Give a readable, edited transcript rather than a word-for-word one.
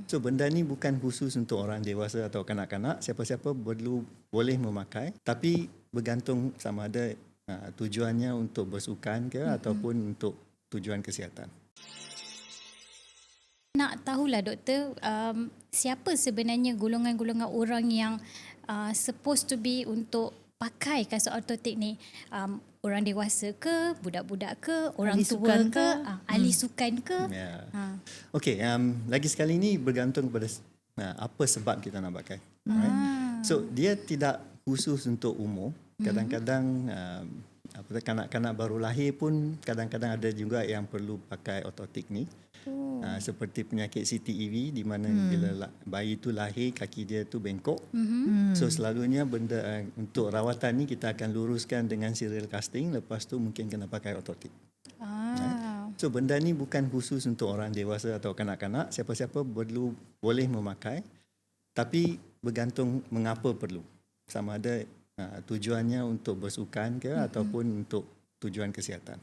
So benda ni bukan khusus untuk orang dewasa atau kanak-kanak, siapa-siapa boleh memakai, tapi bergantung sama ada tujuannya untuk bersukan ke ataupun untuk tujuan kesihatan. Nak tahulah doktor, siapa sebenarnya golongan-golongan orang yang supposed to be untuk pakai kasut ortotik ni? Orang dewasa ke, budak-budak ke, orang Ahli tua sukan ke, ke? ahli sukan ke? Ya. Okey, lagi sekali ni bergantung kepada apa sebab kita nak pakai. Alright? So dia tidak khusus untuk umur. Kadang-kadang kanak-kanak baru lahir pun kadang-kadang ada juga yang perlu pakai ortotik ni. Seperti penyakit CTEV di mana bila bayi tu lahir kaki dia tu bengkok. So selalunya benda untuk rawatan ni kita akan luruskan dengan serial casting, lepas tu mungkin kena pakai ortotik. So benda ni bukan khusus untuk orang dewasa atau kanak-kanak, siapa-siapa boleh memakai, tapi bergantung mengapa perlu. Sama ada tujuannya untuk bersukan ke ataupun untuk tujuan kesihatan.